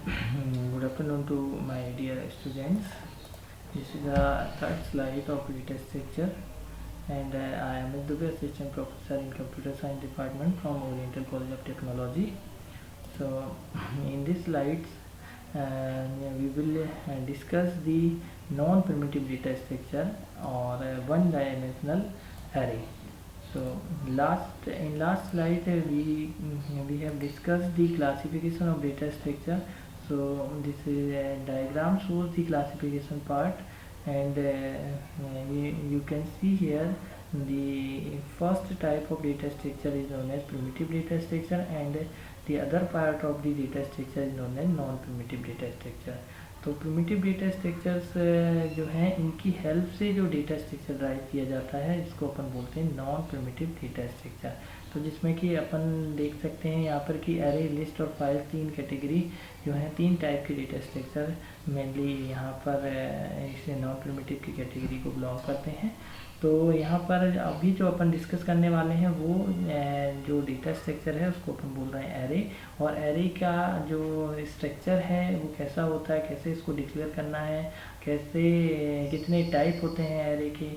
Good afternoon to my dear students. This is the third slide of data structure, and I am Dubey, assistant professor in computer science department from Oriental College of Technology. So in these slides we will discuss the non-primitive data structure or one-dimensional array. So in last slide we have discussed the classification of data structure. So this is a diagram shows the classification part, and you can see here the first type of data structure is known as primitive data structure, and the other part of the data structure is known as non-primitive data structure. तो primitive data structures जो हैं इनकी help से जो data structure drive किया जाता है इसको अपन बोलते हैं नॉन प्रिमिटिव डेटा स्ट्रक्चर। तो जिसमें कि अपन देख सकते हैं यहाँ पर कि एरे, लिस्ट और फाइल तीन कैटेगरी जो हैं, तीन टाइप के डेटा स्ट्रक्चर मेनली यहाँ पर इसे नॉन प्रिमिटिव की कैटेगरी को बिलोंग करते हैं। तो यहाँ पर अभी जो अपन डिस्कस करने वाले हैं वो जो डेटा स्ट्रक्चर है उसको अपन बोल रहे हैं एरे। और एरे का जो स्ट्रक्चर है वो कैसा होता है, कैसे इसको डिक्लेयर करना है, कैसे कितने टाइप होते हैं एरे के,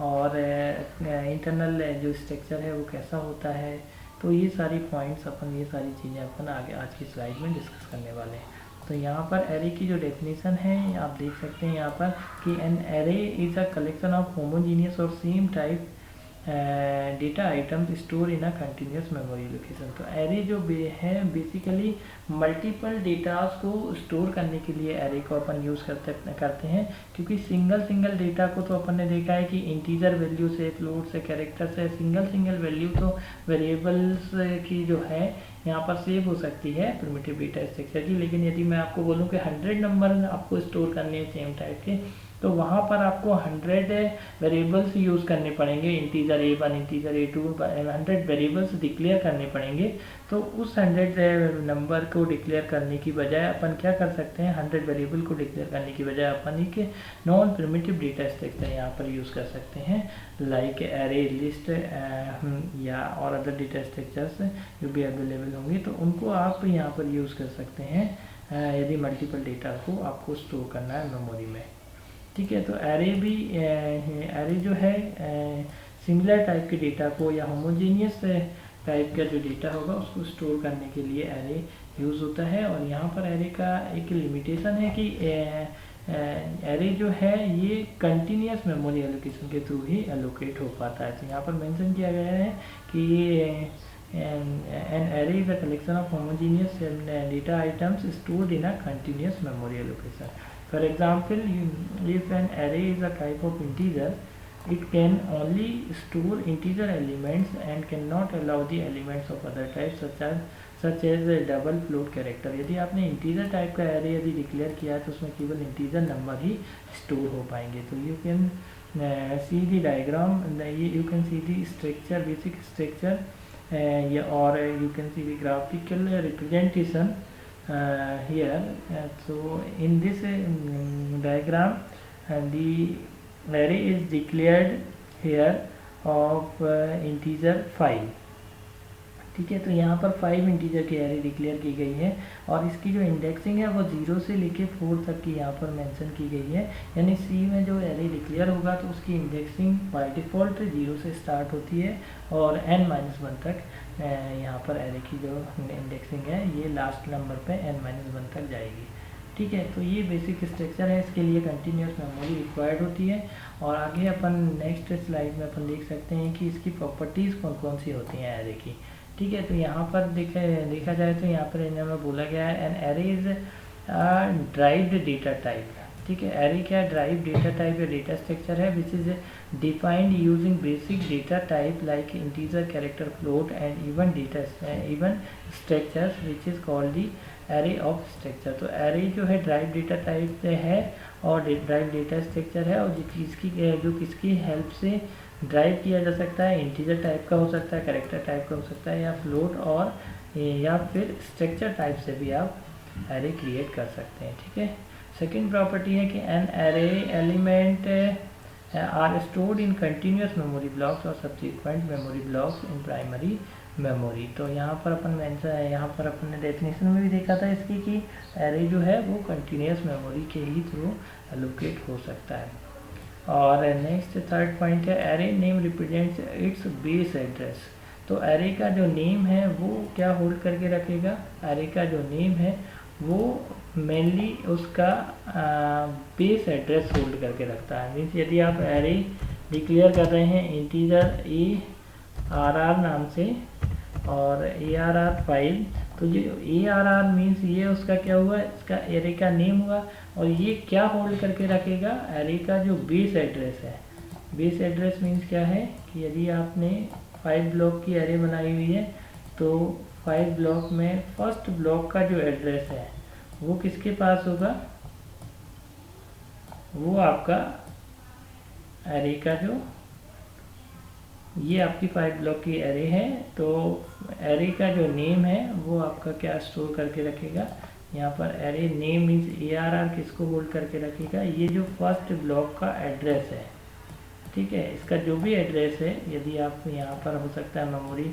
और इंटरनल जो स्ट्रक्चर है वो कैसा होता है। तो ये सारी पॉइंट्स अपन, ये सारी चीज़ें अपन आगे आज की स्लाइड में डिस्कस करने वाले हैं। तो यहाँ पर एरे की जो डेफिनेशन है आप देख सकते हैं यहाँ पर कि an array is a collection of homogeneous और same type data items store in a continuous memory location. तो एरे जो है बेसिकली मल्टीपल डेटास को स्टोर करने के लिए एरे को अपन यूज़ करते हैं, क्योंकि सिंगल डेटा को तो अपन ने देखा है कि इंटीजर वैल्यू से, फ्लोट से, कैरेक्टर से, सिंगल वैल्यू तो वेरिएबल्स की जो है यहाँ पर सेव हो सकती है प्रिमिटिव डेटा स्ट्रक्चर की। लेकिन यदि मैं आपको बोलूँ कि 100 नंबर आपको स्टोर करने हैं सेम टाइप के, तो वहाँ पर आपको 100 वेरिएबल्स यूज़ करने पड़ेंगे, integer A1, integer A2, 100 variables declare करने पड़ेंगे। तो उस 100 नंबर को डिक्लेयर करने की बजाय अपन क्या कर सकते हैं, 100 वेरिएबल को डिक्लेयर करने की बजाय अपन एक नॉन प्रिमिटिव डेटा स्ट्रक्चर यहाँ पर यूज़ कर सकते हैं, लाइक एरे, लिस्ट या और अदर डेटा स्ट्रक्चर्स जो भी अवेलेबल होंगे, तो उनको आप यहाँ पर यूज़ कर सकते हैं यदि मल्टीपल डेटा को आपको स्टोर करना है मेमोरी में। ठीक है, तो एरे जो है सिमिलर टाइप के डेटा को या होमोजेनियस टाइप का जो डेटा होगा उसको स्टोर करने के लिए एरे यूज़ होता है। और यहाँ पर एरे का एक लिमिटेशन है कि एरे जो है ये कंटिन्यूस मेमोरी एलोकेशन के थ्रू ही एलोकेट हो पाता है। तो यहाँ पर मेंशन किया गया है कि an array is a collection of homogeneous data items stored in a continuous memory allocation. For example, if an array is a type of integer, it can only store integer elements and cannot allow the elements of other types such as double float character। यदि आपने integer type का array यदि declare किया है तो उसमें केवल integer number ही store हो पाएंगे। तो you can see the diagram, you can see the structure, basic structure, or you can see the graphical representation here। So in this diagram the array is declared here of integer 5। ठीक है, तो यहाँ पर 5 integer की array declare की गई है और इसकी जो इंडेक्सिंग है वो 0 से लेके 4 तक की यहाँ पर मेंशन की गई है। यानी सी में जो एरे डिक्लेयर होगा तो उसकी इंडेक्सिंग बाय डिफ़ॉल्ट 0 से स्टार्ट होती है और n-1 तक यहाँ पर एरे की जो इंडेक्सिंग है ये लास्ट नंबर पे n-1 तक जाएगी। ठीक है, तो ये बेसिक स्ट्रक्चर है, इसके लिए कंटिन्यूस मेमोरी रिक्वायर्ड होती है। और आगे अपन नेक्स्ट स्लाइड में अपन देख सकते हैं कि इसकी प्रॉपर्टीज़ कौन कौन सी होती हैं एरे की। ठीक है, तो यहाँ पर देखा जाए तो यहाँ पर इनमें बोला गया है an array is derived data type. ठीक है, एरे क्या ड्राइव डेटा टाइप या डेटा स्ट्रक्चर है which is defined using basic data type like integer, character, float and even structures which is called the array of structure. तो array जो है drive data type से है और drive data structure है, और जो किसकी हेल्प से ड्राइव किया जा सकता है, इंटीजर टाइप का हो सकता है, कैरेक्टर टाइप का हो सकता है, या फ्लोट और या फिर स्ट्रक्चर टाइप से भी आप एरे क्रिएट कर सकते हैं। ठीक है, सेकंड प्रॉपर्टी है कि an array element are stored in continuous memory blocks और subsequent memory blocks in primary memory. तो यहाँ पर अपन ने डेफिनेशन में भी देखा था इसकी कि एरे जो है वो कंटिन्यूस मेमोरी के ही थ्रू एलोकेट हो सकता है। और नेक्स्ट थर्ड पॉइंट है array name represents it's base address. तो एरे का जो नेम है वो क्या होल्ड करके रखेगा, एरे का जो नेम है वो मेनली उसका बेस एड्रेस होल्ड करके रखता है। मीन्स यदि आप एरे डिक्लेयर कर रहे हैं इंटीजर ARR नाम से और ARR फाइल, तो ये ARR मीन्स ये उसका क्या हुआ, इसका एरे का नेम हुआ। और ये क्या होल्ड करके रखेगा, एरे का जो बेस एड्रेस है। बेस एड्रेस मीन्स क्या है कि यदि आपने 5 ब्लॉक की एरे बनाई हुई है तो 5 ब्लॉक में फर्स्ट ब्लॉक का जो एड्रेस है वो किसके पास होगा, वो आपका एरे का जो ये आपकी 5 ब्लॉक की एरे है, तो एरे का जो नेम है वो आपका क्या स्टोर करके रखेगा। यहाँ पर एरे नेम मीन्स ARR किसको होल्ड करके रखेगा, ये जो फर्स्ट ब्लॉक का एड्रेस है, ठीक है। इसका जो भी एड्रेस है, यदि आप यहाँ पर हो सकता है मेमोरी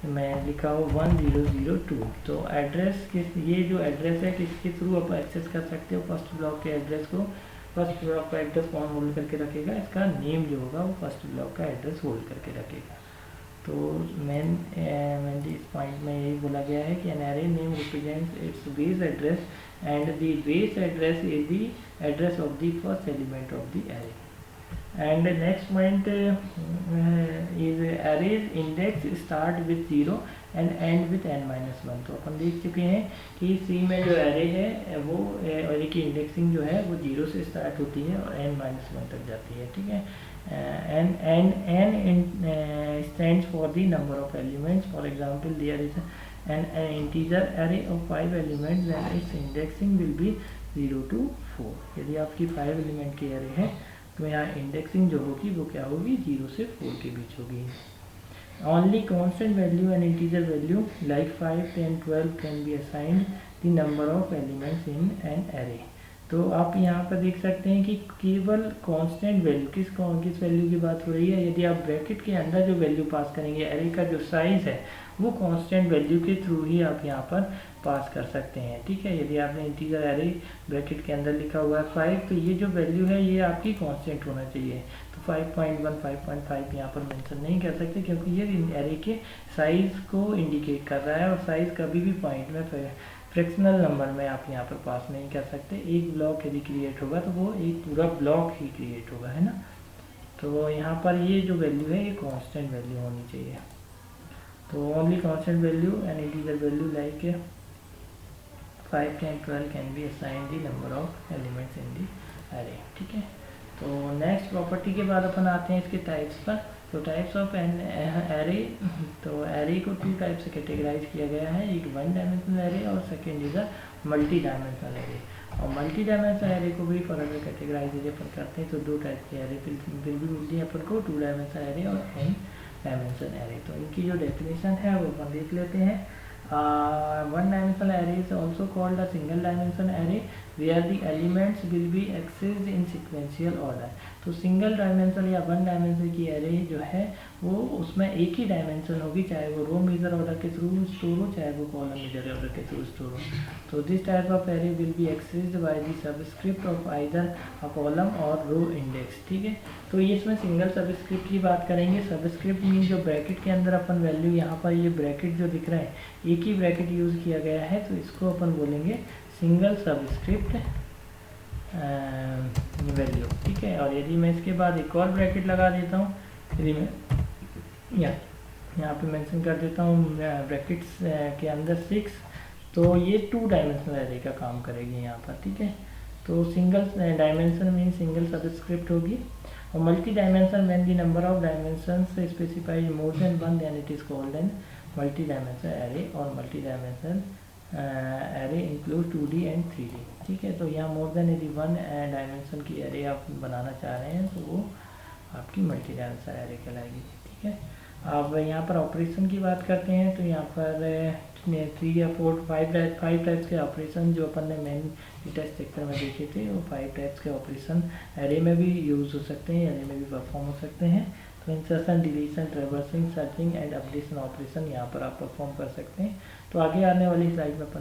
में लिखा हो 1002, तो एड्रेस ये जो एड्रेस है किसके थ्रू आप एक्सेस कर सकते हो फर्स्ट ब्लॉक के एड्रेस को। फर्स्ट ब्लॉक का एड्रेस कौन होल्ड करके रखेगा, इसका नेम जो होगा वो फर्स्ट ब्लॉक का एड्रेस होल्ड करके रखेगा। तो मेनली इस पॉइंट में यही बोला गया है कि an array name represents it's base address and the base address is the address of the first element of the array. And next point is arrays index start with 0 and end with n-1। तो अपन देख चुके हैं कि सी में जो array है वो array की इंडेक्सिंग जो है वो 0 से स्टार्ट होती है और n-1 तक जाती है, ठीक है। n stands for the number of elements. For example, there is an integer array of 5 elements, then its indexing will be 0 to 4। यदि आपकी 5 एलिमेंट की एरे है तो यहाँ इंडेक्सिंग जो होगी वो क्या होगी, 0 से 4 के बीच होगी। Only constant value and integer value like 5, 10, 12 can be assigned the number of elements in an array. तो आप यहाँ पर देख सकते हैं कि केवल कांस्टेंट वैल्यू किस वैल्यू की बात हो रही है। यदि आप ब्रैकेट के अंदर जो वैल्यू पास करेंगे, एरे का जो साइज है वो कांस्टेंट वैल्यू के थ्रू ही आप यहाँ पर पास कर सकते हैं, ठीक है। यदि आपने इंटीजर एरे ब्रैकेट के अंदर लिखा हुआ है 5, तो ये जो वैल्यू है ये आपकी कांस्टेंट होना चाहिए। तो 5.1, 5.5 यहाँ पर मेंशन नहीं कर सकते क्योंकि ये एरे के साइज को इंडिकेट कर रहा है और साइज कभी भी पॉइंट में फ्रैक्शनल नंबर में आप यहाँ पर पास नहीं कर सकते। एक ब्लॉक यदि क्रिएट होगा तो वो एक पूरा ब्लॉक ही क्रिएट होगा, है ना। तो यहाँ पर ये जो वैल्यू है ये कांस्टेंट वैल्यू होनी चाहिए। तो only constant value and integer value like 5, 10, 12 can be assign the number of elements in the array, ठीक है। तो नेक्स्ट प्रॉपर्टी के बाद अपन आते हैं इसके टाइप्स पर। तो टाइप्स ऑफ एन एरे, तो एरे को 2 टाइप से कैटेगराइज किया गया है, एक 1 डायमेंशनल एरे और second is a multi dimensional array. और मल्टी डायमेंशनल एरे को भी फर्दर कैटेगराइज अपन करते हैं तो 2 टाइप के एरे फिर भी मिलती है अपन को, 2 डायमेंशनल एरे और n डायमेंशनल एरे। तो इनकी जो डेफिनेशन है वो अपन देख लेते हैं। 1 dimensional array is also called a single dimension array where the elements will be accessed in sequential order। तो सिंगल डायमेंशन या 1 डायमेंशन की एरे जो है वो उसमें एक ही डायमेंशन होगी, चाहे वो रो मेजर ऑर्डर के थ्रू स्टोर हो चाहे वो कॉलम मेजर ऑर्डर के थ्रू स्टोर हो। तो this type of array will be accessed by the subscript of either a column और रो इंडेक्स, ठीक है। तो ये इसमें सिंगल सबस्क्रिप्ट की बात करेंगे। सबस्क्रिप्ट मीन जो ब्रैकेट के अंदर अपन वैल्यू, यहाँ पर ये ब्रैकेट जो दिख रहा है एक ही ब्रैकेट यूज़ किया गया है तो इसको अपन बोलेंगे सिंगल सबस्क्रिप्ट वैल्यू, ठीक है। और यदि मैं इसके बाद एक और ब्रैकेट लगा देता हूँ, यदि मैं यहाँ पे मेंशन कर देता हूँ ब्रैकेट्स के अंदर 6, तो ये 2 डायमेंशनल एरे का काम करेगी यहाँ पर, ठीक है। तो single dimension mean single subscript होगी। और multi dimension when the number of dimensions specified more than 1 then it is called an multi dimensional array. और multi dimensional array include 2D and 3D, ठीक है। तो यहाँ मोर देन यदि 1 dimension की array आप बनाना चाह रहे हैं तो वो आपकी मल्टी डायमेंशनल एरे कहलाएगी, ठीक है। अब यहाँ पर ऑपरेशन की बात करते हैं तो यहाँ पर 3 या 4 5 टाइप्स के ऑपरेशन जो अपन ने मेन टेस्ट सेक्टर में देखे थे वो 5 टाइप्स के ऑपरेशन एरे में भी यूज़ हो सकते हैं, एरे में भी परफॉर्म हो सकते हैं। तो insertion, deletion, traversing, searching and updation operation यहाँ पर आप परफॉर्म कर सकते हैं। तो आगे आने वाली स्लाइड में अपन